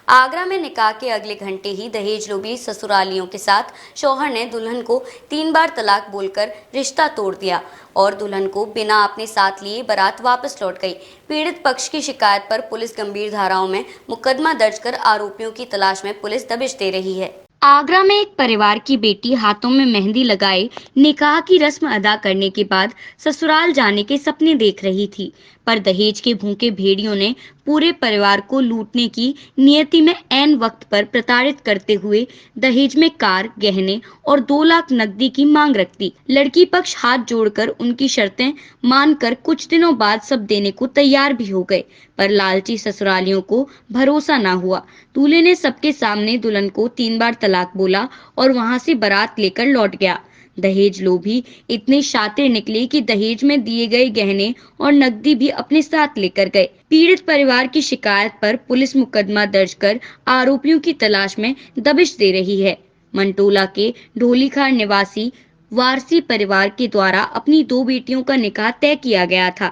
आगरा में निकाह के अगले घंटे ही दहेज लोभी ससुरालियों के साथ शौहर ने दुल्हन को 3 बार तलाक बोलकर रिश्ता तोड़ दिया और दुल्हन को बिना अपने साथ लिए बारात वापस लौट गई। पीड़ित पक्ष की शिकायत पर पुलिस गंभीर धाराओं में मुकदमा दर्ज कर आरोपियों की तलाश में पुलिस दबिश दे रही है। आगरा में एक परिवार की बेटी हाथों में मेहंदी लगाए निकाह की रस्म अदा करने के बाद ससुराल जाने के सपने देख रही थी, पर दहेज के भूखे भेड़ियों ने पूरे परिवार को लूटने की नियति में ऐन वक्त पर प्रताड़ित करते हुए दहेज में कार, गहने और 2 लाख नकदी की मांग रख दी। लड़की पक्ष हाथ जोड़कर उनकी शर्तें मानकर कुछ दिनों बाद सब देने को तैयार भी हो गए, पर लालची ससुरालियों को भरोसा न हुआ। दूल्हे ने सबके सामने दुल्हन को 3 बार तलाक बोला और वहां से बारात लेकर लौट गया। दहेज लोभी इतने शातिर निकले कि दहेज में दिए गए गहने और नकदी भी अपने साथ लेकर गए। पीड़ित परिवार की शिकायत पर पुलिस मुकदमा दर्ज कर आरोपियों की तलाश में दबिश दे रही है। मंटोला के ढोलीखार निवासी वारसी परिवार के द्वारा अपनी 2 बेटियों का निकाह तय किया गया था।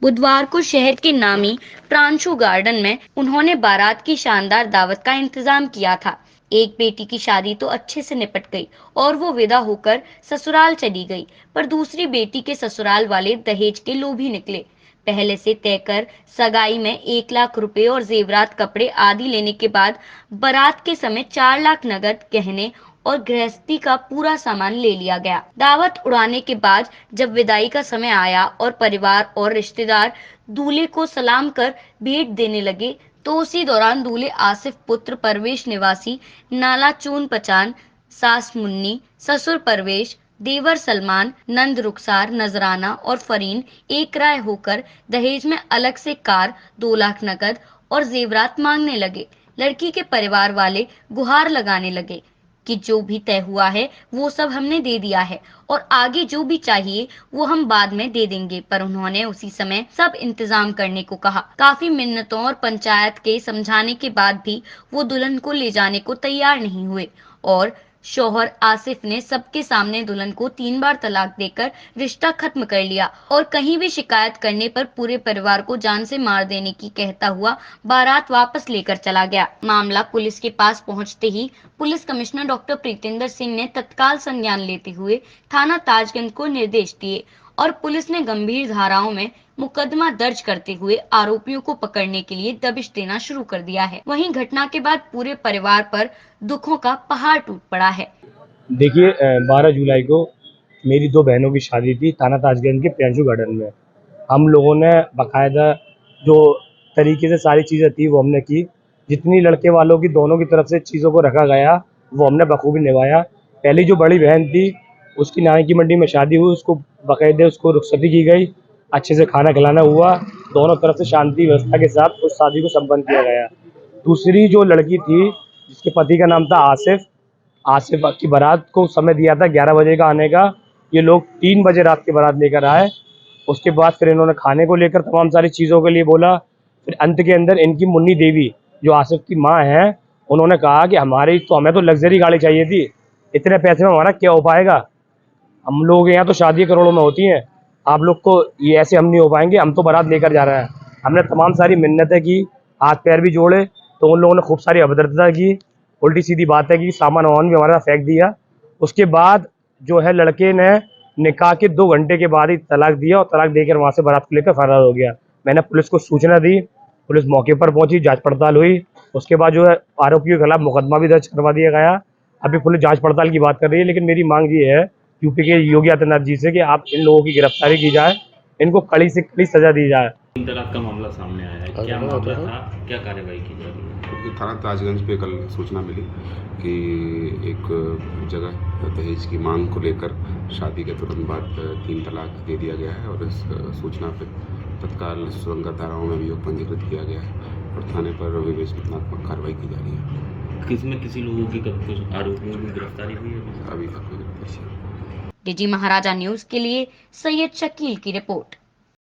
बुधवार को शहर के नामी प्रांशु गार्डन में उन्होंने बारात की शानदार दावत का इंतजाम किया था। एक बेटी की शादी तो अच्छे से निपट गई और वो विदा होकर ससुराल चली गई, पर दूसरी बेटी के ससुराल वाले दहेज के लोभी निकले। पहले से तय कर सगाई में 1 लाख रुपए और जेवरात, कपड़े आदि लेने के बाद बारात के समय 4 लाख नगद, गहने और गृहस्थी का पूरा सामान ले लिया गया। दावत उड़ाने के बाद जब विदाई का समय आया और परिवार और रिश्तेदार दूल्हे को सलाम कर भेंट देने लगे, तो उसी दौरान दूल्हे आसिफ पुत्र परवेश निवासी नाला चून पचान, सास मुन्नी, ससुर परवेश, देवर सलमान, नंद रुखसार, नजराना और फरीन एक राय होकर दहेज में अलग से कार, 2 लाख नकद और जेवरात मांगने लगे। लड़की के परिवार वाले गुहार लगाने लगे कि जो भी तय हुआ है वो सब हमने दे दिया है और आगे जो भी चाहिए वो हम बाद में दे देंगे, पर उन्होंने उसी समय सब इंतजाम करने को कहा। काफी मिन्नतों और पंचायत के समझाने के बाद भी वो दुल्हन को ले जाने को तैयार नहीं हुए और शौहर आसिफ ने सबके सामने दुल्हन को 3 बार तलाक देकर रिश्ता खत्म कर लिया और कहीं भी शिकायत करने पर पूरे परिवार को जान से मार देने की कहता हुआ बारात वापस लेकर चला गया। मामला पुलिस के पास पहुंचते ही police commissioner doctor Pritinder Singh ने तत्काल संज्ञान लेते हुए थाना ताजगंज को निर्देश दिए और पुलिस ने गंभीर धाराओं में मुकदमा दर्ज करते हुए आरोपियों को पकड़ने के लिए दबिश देना शुरू कर दिया है। वहीं घटना के बाद पूरे परिवार पर दुखों का पहाड़ टूट पड़ा है। देखिए, 12 जुलाई को मेरी 2 बहनों की शादी थी थाना ताजगंज के प्रांशु गार्डन में। हम लोगों ने बाकायदा जो तरीके से सारी चीज़ें थी वो हमने की। जितनी लड़के वालों की दोनों की तरफ से चीज़ों को रखा गया वो हमने बखूबी निभाया। पहली जो बड़ी बहन थी उसकी नाई की मंडी में शादी हुई, उसको बाकायदे उसको रुखसती की गई, अच्छे से खाना खिलाना हुआ, दोनों तरफ से शांति व्यवस्था के साथ उस शादी को संपन्न किया गया। दूसरी जो लड़की थी जिसके पति का नाम था आसिफ की बारात को समय दिया था 11 बजे का आने का। ये लोग 3 बजे रात की बारात लेकर आए। उसके बाद फिर इन्होंने खाने को लेकर तमाम सारी चीज़ों के लिए बोला। फिर अंत के अंदर इनकी मुन्नी देवी जो आसिफ की माँ है, उन्होंने कहा कि हमें तो लग्जरी गाड़ी चाहिए थी, इतने पैसे में हमारा क्या हो पाएगा, हम लोग यहाँ तो शादी करोड़ों में होती हैं, आप लोग को ये ऐसे हम नहीं हो पाएंगे, हम तो बारात लेकर जा रहे हैं। हमने तमाम सारी मिन्नतें की, हाथ पैर भी जोड़े, तो उन लोगों ने खूब सारी अभद्रता की। उल्टी सीधी बात है कि सामान वामान भी हमारा फेंक दिया। उसके बाद जो है लड़के ने निकाह के 2 घंटे के बाद ही तलाक दिया और तलाक देकर वहाँ से बारात को लेकर फरार हो गया। मैंने पुलिस को सूचना दी, पुलिस मौके पर पहुंची, जांच पड़ताल हुई। उसके बाद जो है आरोपियों के खिलाफ मुकदमा भी दर्ज करवा दिया गया। अभी पुलिस जांच पड़ताल की बात कर रही है, लेकिन मेरी मांग ये है यूपी के योगी आदित्यनाथ जी से कि आप इन लोगों की गिरफ्तारी की जाए, इनको कड़ी से कड़ी सजा दी जाए। 3 तलाक का मामला सामने आया है, क्या मामला था, क्या कार्रवाई की जा रही है? थाना ताजगंज पे कल सूचना मिली कि एक जगह दहेज की मांग को लेकर शादी के तुरंत बाद 3 तलाक दे दिया गया है और इस सूचना पे तत्काल सुरंगा धाराओं में अभियोग पंजीकृत किया गया है और थाने पर विवेचनात्मक कार्रवाई की जा रही है। किसमें किसी लोगों की कुछ आरोपियों की गिरफ्तारी हुई है? अभी तक कोई गिरफ्तारी नहीं। डीजी महाराजा न्यूज के लिए सैयद शकील की रिपोर्ट।